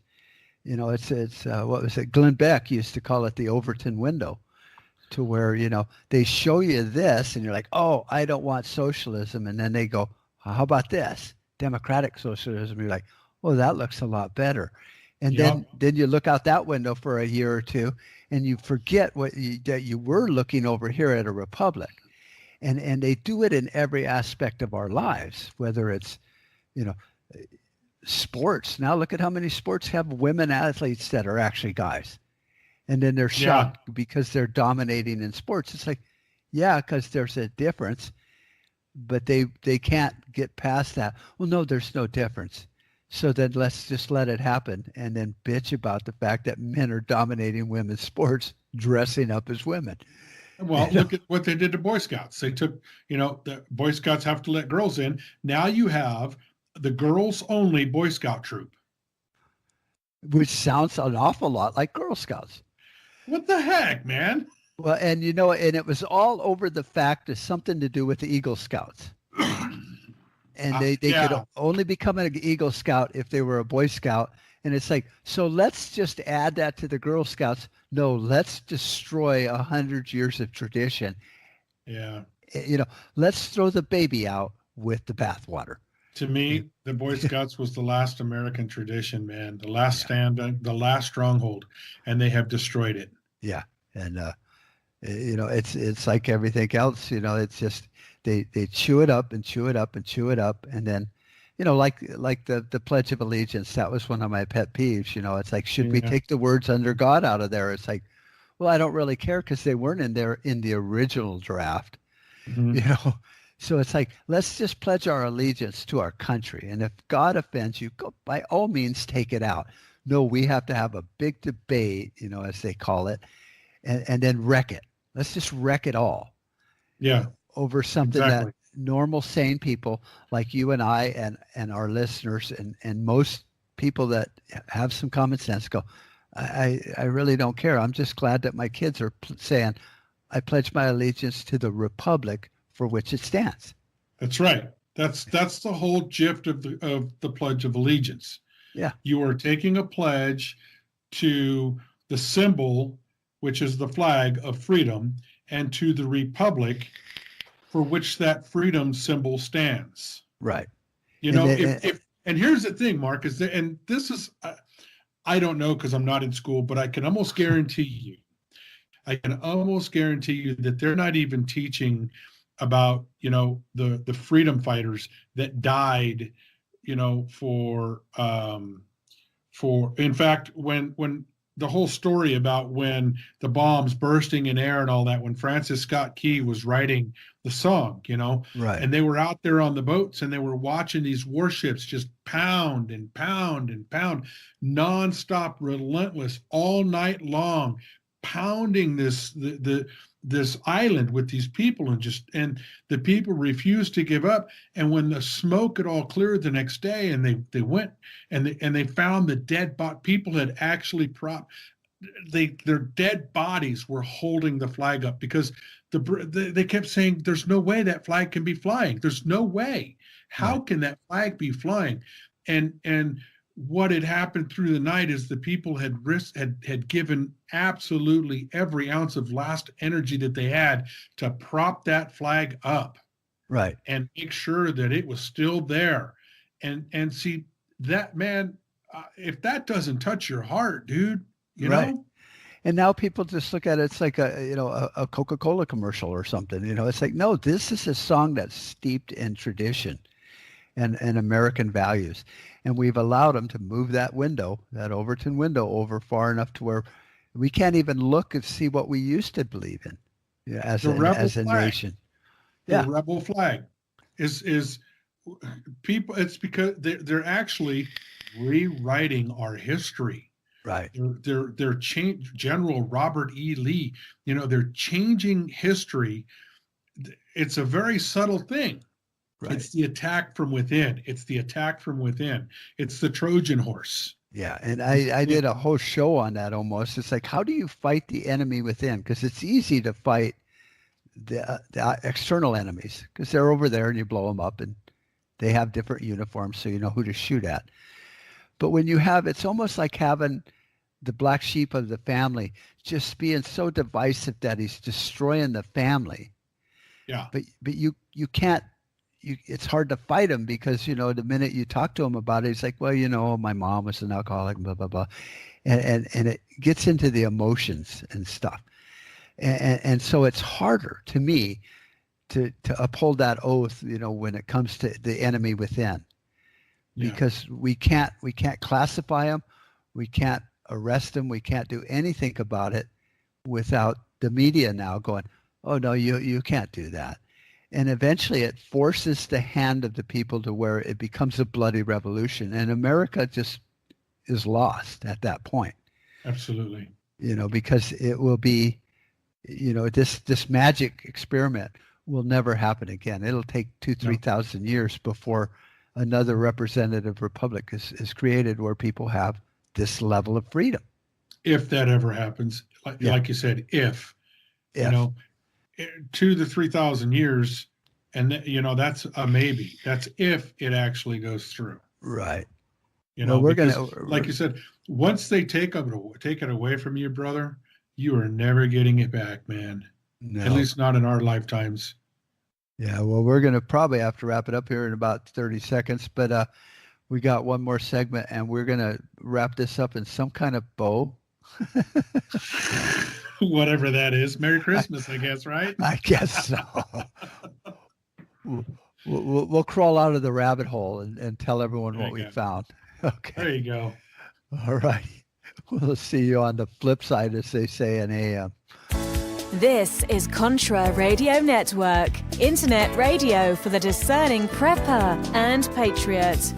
It's what was it? Glenn Beck used to call it the Overton window, to where, they show you this and you're like, oh, I don't want socialism. And then they go, how about this? Democratic socialism. You're like, oh, that looks a lot better. And then you look out that window for a year or two and you forget that you were looking over here at a republic. And they do it in every aspect of our lives, whether it's, sports. Now look at how many sports have women athletes that are actually guys. And then they're shocked because they're dominating in sports. It's like, yeah, because there's a difference, but they can't get past that. Well, no, there's no difference. So then let's just let it happen and then bitch about the fact that men are dominating women's sports, dressing up as women. Well, look at what they did to Boy Scouts. They took, the Boy Scouts have to let girls in. Now you have the girls only Boy Scout troop. Which sounds an awful lot like Girl Scouts. What the heck, man? Well, and and it was all over the fact of something to do with the Eagle Scouts. And they could only become an Eagle Scout if they were a Boy Scout. And it's like, so let's just add that to the Girl Scouts. No, let's destroy 100 years of tradition. Yeah. Let's throw the baby out with the bathwater. To me, the Boy Scouts was the last American tradition, man. The last stand, the last stronghold, and they have destroyed it. Yeah. And, it's like everything else, it's just, they chew it up and chew it up and chew it up. And then, like the Pledge of Allegiance, that was one of my pet peeves. It's like, should we take the words under God out of there? It's like, well, I don't really care because they weren't in there in the original draft, So it's like, let's just pledge our allegiance to our country. And if God offends you, go, by all means, take it out. No, we have to have a big debate, as they call it, and then wreck it. Let's just wreck it all. Yeah. Over something Exactly. that normal, sane people like you and I and our listeners and most people that have some common sense go, I really don't care. I'm just glad that my kids are saying, I pledge my allegiance to the republic for which it stands. That's right. That's the whole gist of the Pledge of Allegiance. Yeah. You are taking a pledge to the symbol, which is the flag of freedom, and to the republic for which that freedom symbol stands. Right. And here's the thing, Mark, and this is, I don't know because I'm not in school, but I can almost guarantee you that they're not even teaching about, the freedom fighters that died, for in fact, when the whole story about when the bombs bursting in air and all that, when Francis Scott Key was writing the song, right. and they were out there on the boats and they were watching these warships just pound and pound and pound, nonstop, relentless, all night long, pounding this island with these people, and the people refused to give up. And when the smoke had all cleared the next day, and they went and they found the dead people had actually their dead bodies were holding the flag up because they kept saying, there's no way that flag can be flying. There's no way. How can that flag be flying? And what had happened through the night is the people had given absolutely every ounce of last energy that they had to prop that flag up, right, and make sure that it was still there. And see that, man, if that doesn't touch your heart, dude, you know. And now people just look at it, it's like a Coca-Cola commercial or something. It's like, no, this is a song that's steeped in tradition and American values. And we've allowed them to move that Overton window over far enough to where we can't even look and see what we used to believe in as a nation. The rebel flag is people. It's because they're actually rewriting our history. Right. They're General Robert E. Lee. They're changing history. It's a very subtle thing. Right. It's the attack from within. It's the Trojan horse. Yeah, and I did a whole show on that almost. It's like, how do you fight the enemy within? Because it's easy to fight the external enemies because they're over there and you blow them up and they have different uniforms, so you know who to shoot at. But when it's almost like having the black sheep of the family just being so divisive that he's destroying the family. Yeah. But you can't. It's hard to fight him because, the minute you talk to him about it, he's like, well, my mom was an alcoholic, blah, blah, blah. And it gets into the emotions and stuff. And so it's harder to me to uphold that oath, when it comes to the enemy within, because we can't classify him. We can't arrest him. We can't do anything about it without the media now going, oh, no, you can't do that. And eventually it forces the hand of the people to where it becomes a bloody revolution. And America just is lost at that point. Absolutely. Because it will be, this magic experiment will never happen again. It'll take 3,000 years before another representative republic is created where people have this level of freedom. If that ever happens, like you said, if. 2 to 3,000 years, and that's a maybe. That's if it actually goes through. Right. We're like you said, once they take it away from you, brother, you are never getting it back, man. No. At least not in our lifetimes. Yeah. Well, we're going to probably have to wrap it up here in about 30 seconds, but we got one more segment, and we're going to wrap this up in some kind of bow. Whatever that is. Merry Christmas, I guess, right? I guess so. We'll crawl out of the rabbit hole and tell everyone what we found. Okay. There you go. All right. We'll see you on the flip side, as they say in AM. This is Contra Radio Network, internet radio for the discerning prepper and patriot.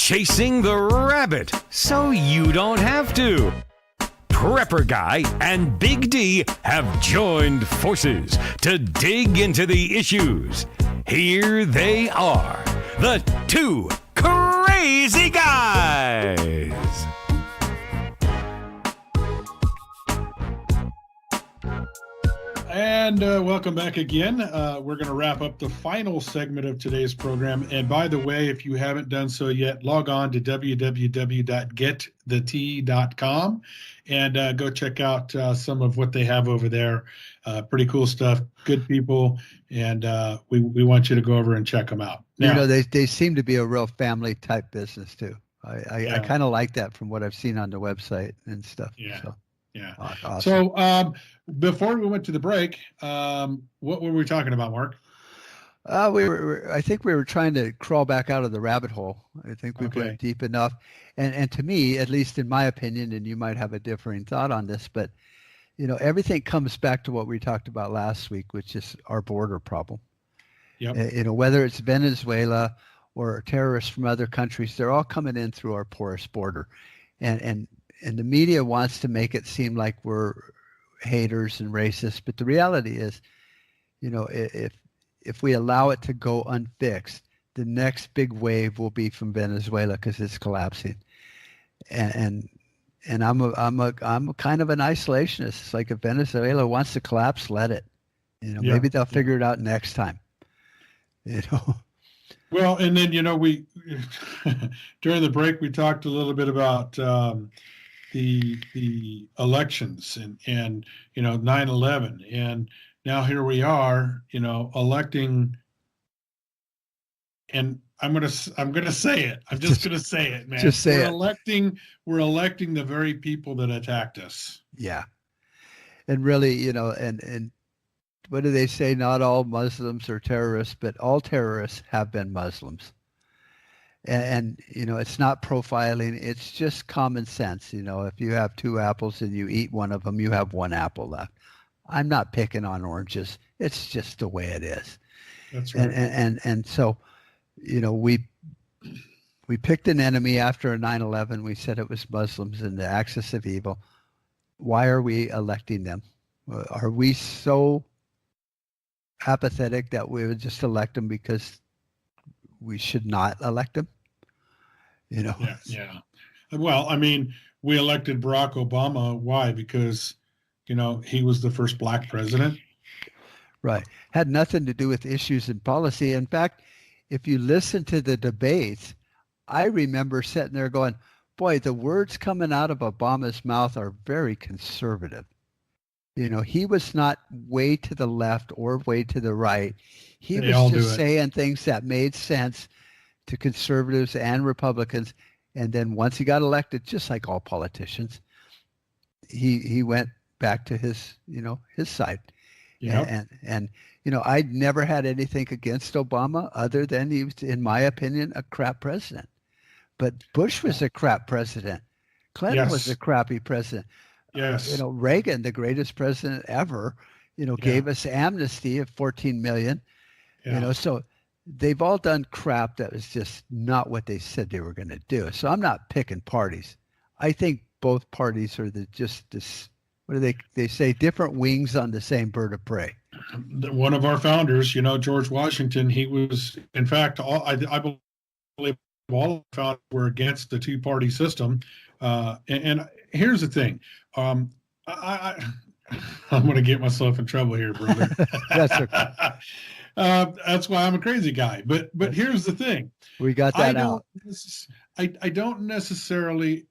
chasing the rabbit so you don't have to. Prepper Guy and Big D have joined forces to dig into the issues. Here they are, the two crazy guys. And welcome back again. We're going to wrap up the final segment of today's program. And by the way, if you haven't done so yet, log on to www.getthet.com and go check out some of what they have over there. Pretty cool stuff, good people, and we want you to go over and check them out. Now, they seem to be a real family type business too. I kind of like that from what I've seen on the website and stuff. Yeah. So. Yeah. Awesome. So before we went to the break, what were we talking about, Mark? I think we were trying to crawl back out of the rabbit hole. I think we went deep enough. And to me, at least in my opinion, and you might have a differing thought on this, but everything comes back to what we talked about last week, which is our border problem. Yep. Whether it's Venezuela or terrorists from other countries, they're all coming in through our porous border. And the media wants to make it seem like we're haters and racist, but the reality is, if we allow it to go unfixed, the next big wave will be from Venezuela because it's collapsing. And I'm a kind of an isolationist. It's like if Venezuela wants to collapse, let it. Maybe they'll figure it out next time. Well, and then we during the break we talked a little bit about the elections and 9/11, and now here we are, electing, and I'm gonna say it. I'm just gonna say it, man. Just say we're electing the very people that attacked us. Yeah, and really, and what do they say? Not all Muslims are terrorists, but all terrorists have been Muslims. And it's not profiling. It's just common sense. If you have two apples and you eat one of them, you have one apple left. I'm not picking on oranges. It's just the way it is. That's right. And so, we picked an enemy after 9/11. We said it was Muslims and the axis of evil. Why are we electing them? Are we so apathetic that we would just elect them because we should not elect him? Yeah. Well, I mean, we elected Barack Obama. Why? Because, he was the first black president. Right. Had nothing to do with issues and policy. In fact, if you listen to the debates, I remember sitting there going, boy, the words coming out of Obama's mouth are very conservative. He was not way to the left or way to the right. He was just saying things that made sense to conservatives and Republicans. And then once he got elected, just like all politicians, he went back to his side. Yep. And I'd never had anything against Obama other than he was, in my opinion, a crap president. But Bush was a crap president. Clinton was a crappy president. Yes. Reagan, the greatest president ever, gave us amnesty of 14 million. So they've all done crap that was just not what they said they were going to do. So I'm not picking parties. I think both parties are what do they say? Different wings on the same bird of prey. One of our founders, George Washington, he was, in fact, I believe all of the founders were against the two-party system. And here's the thing. I'm going to get myself in trouble here, brother. That's okay. That's why I'm a crazy guy. But here's the thing. We got that out. I don't necessarily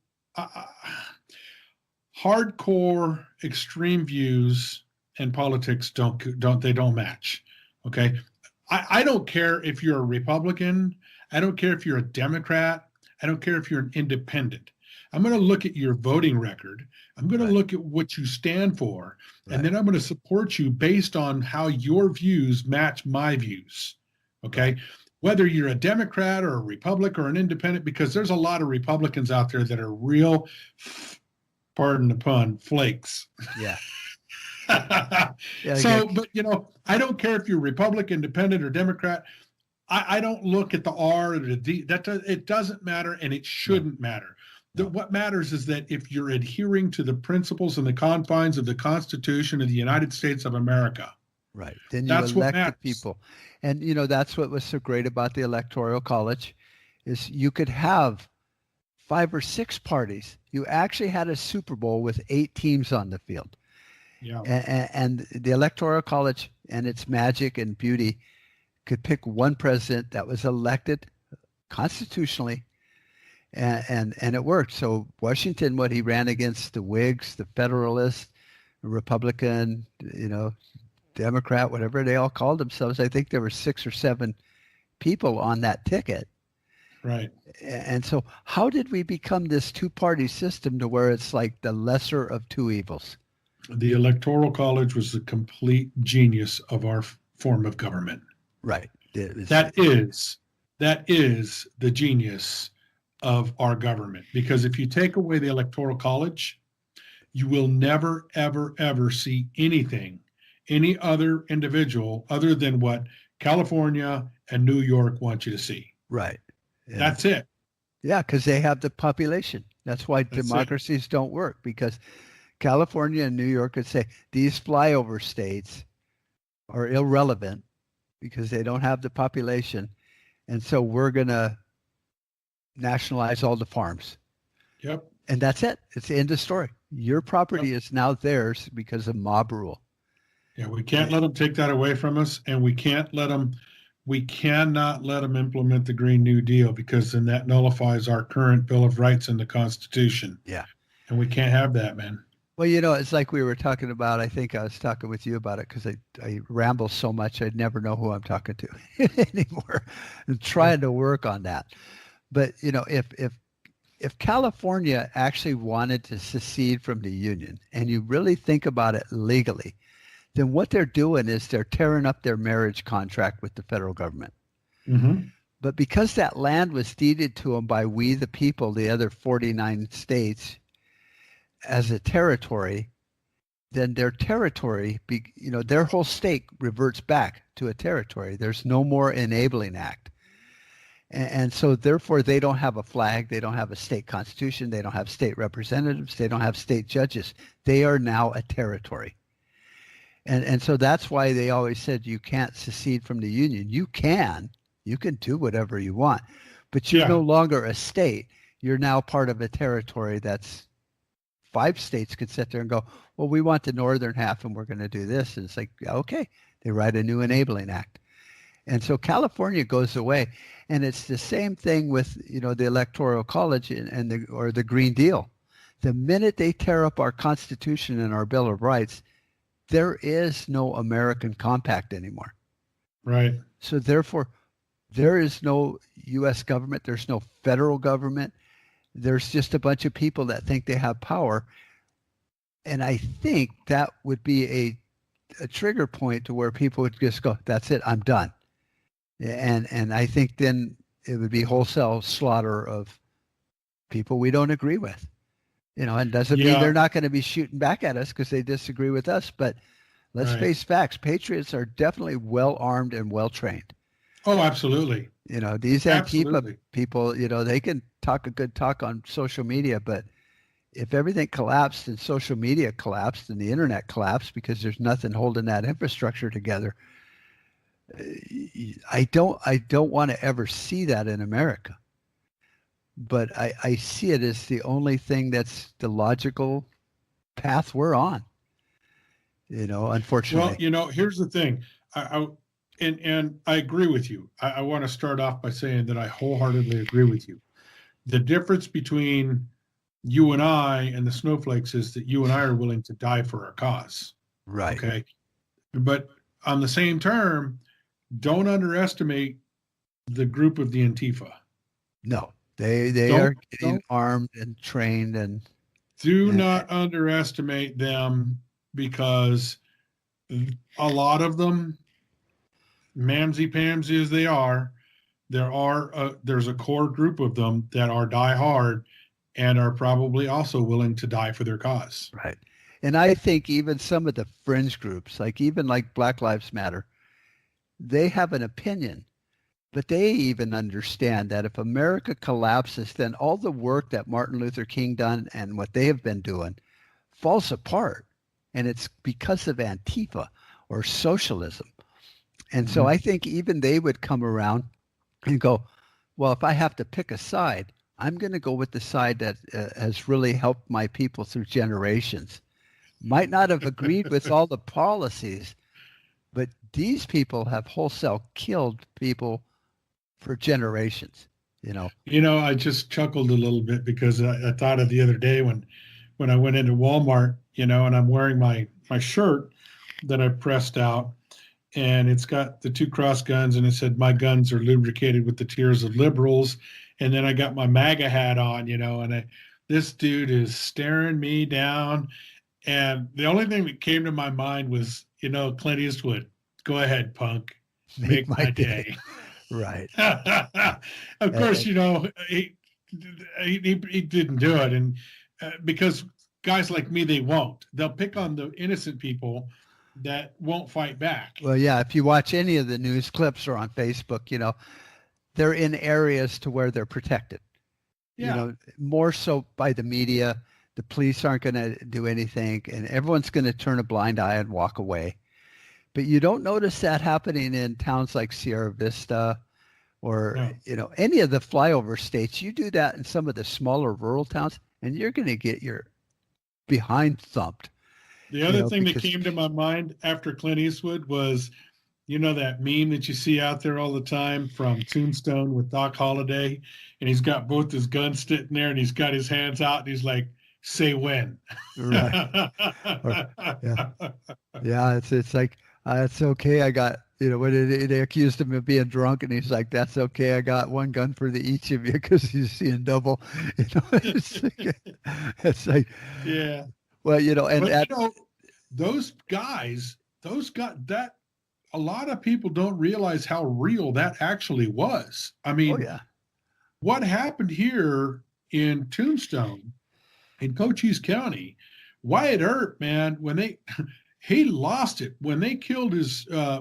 hardcore extreme views and politics don't match. Okay. I don't care if you're a Republican. I don't care if you're a Democrat. I don't care if you're an independent. I'm going to look at your voting record. I'm going to look at what you stand for, and then I'm going to support you based on how your views match my views. Okay. Whether you're a Democrat or a Republican or an independent, because there's a lot of Republicans out there that are real, pardon the pun, flakes. Yeah. But I don't care if you're Republican, independent, or Democrat. I don't look at the R or the D. It doesn't matter, and it shouldn't matter. What matters is that if you're adhering to the principles and the confines of the Constitution of the United States of America, Right. Then you that's what elect the matters. people. And that's what was so great about the Electoral College is you could have 5 or 6 parties. You actually had a Super Bowl with 8 teams on the field. Yeah. And the Electoral College and its magic and beauty could pick one president that was elected constitutionally, and it worked. So Washington, what he ran against the Whigs, the Federalists, the Republican, Democrat, whatever they all called themselves. I think there were 6 or 7 people on that ticket. Right. And so how did we become this 2-party system to where it's like the lesser of 2 evils? The Electoral College was the complete genius of our form of government. Right. That is the genius of our government. Because if you take away the Electoral College, you will never, ever, ever see any other individual other than what California and New York want you to see. Right. Yeah. That's it. Yeah, because they have the population. That's why democracies don't work, because California and New York could say these flyover states are irrelevant because they don't have the population. And so we're going to nationalize all the farms. Yep. And that's it. It's the end of story. Your property is now theirs because of mob rule. Yeah, we can't let them take that away from us, and we cannot let them implement the Green New Deal, because then that nullifies our current Bill of Rights in the Constitution. Yeah. And we can't have that, man. Well, it's like we were talking about, I think I was talking with you about it because I ramble so much, I'd never know who I'm talking to anymore. I'm trying to work on that. But, if California actually wanted to secede from the Union, and you really think about it legally, then what they're doing is they're tearing up their marriage contract with the federal government. Mm-hmm. But because that land was deeded to them by we the people, the other 49 states, as a territory, then their territory, their whole state reverts back to a territory. There's no more enabling act. And so therefore they don't have a flag. They don't have a state constitution. They don't have state representatives. They don't have state judges. They are now a territory. And so that's why they always said you can't secede from the Union. You can do whatever you want, but you're no longer a state. You're now part of a territory that's 5 states could sit there and go, well, we want the northern half and we're going to do this. And it's like, okay, they write a new enabling act. And so California goes away. And it's the same thing with, the Electoral College and the Green Deal. The minute they tear up our Constitution and our Bill of Rights, there is no American compact anymore. Right. So therefore, there is no U.S. government. There's no federal government. There's just a bunch of people that think they have power. And I think that would be a trigger point to where people would just go, that's it, I'm done. And I think then it would be wholesale slaughter of people we don't agree with. And doesn't mean they're not going to be shooting back at us because they disagree with us. But let's face facts. Patriots are definitely well armed and well trained. Oh, absolutely. These Antifa people, they can talk a good talk on social media, but if everything collapsed and social media collapsed and the internet collapsed because there's nothing holding that infrastructure together, I don't want to ever see that in America. But I see it as the only thing that's the logical path we're on. Unfortunately. Well, here's the thing. And I agree with you. I want to start off by saying that I wholeheartedly agree with you. The difference between you and I and the snowflakes is that you and I are willing to die for our cause. Right. Okay. But on the same term, don't underestimate the group of the Antifa. No, they are getting armed and trained, and do not underestimate them, because a lot of them, mamsy-pamsy as they are, there's a core group of them that are die hard and are probably also willing to die for their cause. Right. And I think even some of the fringe groups, like Black Lives Matter, they have an opinion, But they even understand that if America collapses, then all the work that Martin Luther King done and what they have been doing falls apart. And it's because of Antifa or socialism. And so I think even they would come around and go, well, if I have to pick a side, I'm going to go with the side that has really helped my people through generations. Might not have agreed with all the policies, but these people have wholesale killed people for generations, you know. I just chuckled a little bit because I thought of the other day when I went into Walmart, and I'm wearing my shirt that I pressed out, and it's got the 2 cross guns, and it said, "My guns are lubricated with the tears of liberals." And then I got my MAGA hat on, and this dude is staring me down. And the only thing that came to my mind was, Clint Eastwood, "Go ahead, punk, make my day." Right. Of course, he didn't do it. And because guys like me, they won't. They'll pick on the innocent people that won't fight back. Well, yeah, if you watch any of the news clips or on Facebook, they're in areas to where they're protected. Yeah. More so by the media. The police aren't going to do anything, and everyone's going to turn a blind eye and walk away. But you don't notice that happening in towns like Sierra Vista or, any of the flyover states. You do that in some of the smaller rural towns, and you're going to get your behind thumped. The other thing that came to my mind after Clint Eastwood was, that meme that you see out there all the time from Tombstone with Doc Holliday, and he's got both his guns sitting there, and he's got his hands out, and he's like, "Say when." Right. Yeah. It's like, it's okay. I got, when they accused him of being drunk, and he's like, "That's okay. I got one gun for each of you," because he's seeing double. It's like, yeah. Well, those guys, that a lot of people don't realize how real that actually was. I mean, what happened here in Tombstone, in Cochise County, Wyatt Earp, man, he lost it when they killed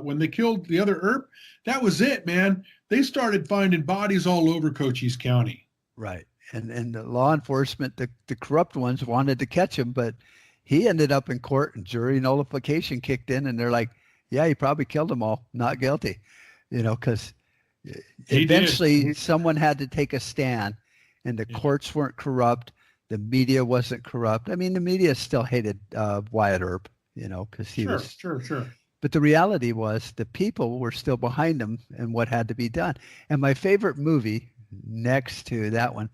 when they killed the other Earp. That was it, man. They started finding bodies all over Cochise County. Right. And the law enforcement, the corrupt ones wanted to catch him, but he ended up in court and jury nullification kicked in, and they're like, "Yeah, he probably killed them all, not guilty," because eventually someone had to take a stand, and the courts weren't corrupt. The media wasn't corrupt. I mean, the media still hated Wyatt Earp, because he was. Sure. But the reality was the people were still behind him and what had to be done. And my favorite movie next to that one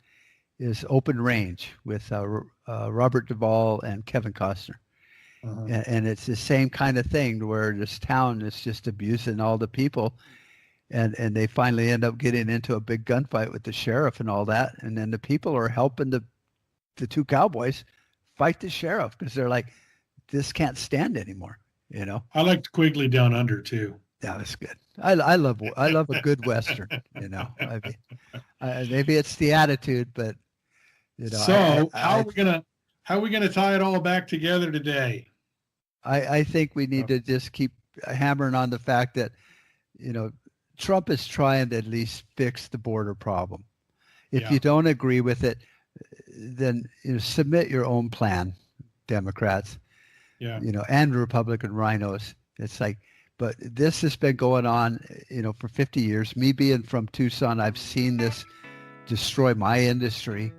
is Open Range with Robert Duvall and Kevin Costner. And it's the same kind of thing where this town is just abusing all the people. And they finally end up getting into a big gunfight with the sheriff and all that. And then the people are helping the 2 cowboys fight the sheriff because they're like, this can't stand anymore, I liked Quigley Down Under too. That was good. I love a good Western, I mean, maybe it's the attitude, but So how are we gonna tie it all back together today? I think we need to just keep hammering on the fact that, Trump is trying to at least fix the border problem. If you don't agree with it, then submit your own plan, Democrats, and Republican rhinos. It's like, but this has been going on, for 50 years. Me being from Tucson, I've seen this destroy my industry.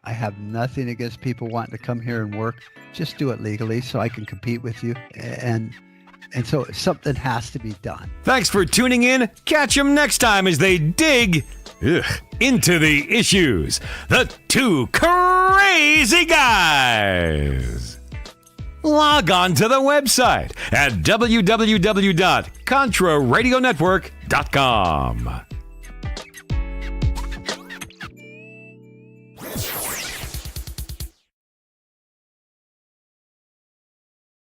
I have nothing against people wanting to come here and work. Just do it legally so I can compete with you. And so something has to be done. Thanks for tuning in. Catch them next time as they dig into the issues. The 2 crazy guys. Log on to the website at www.contraradionetwork.com.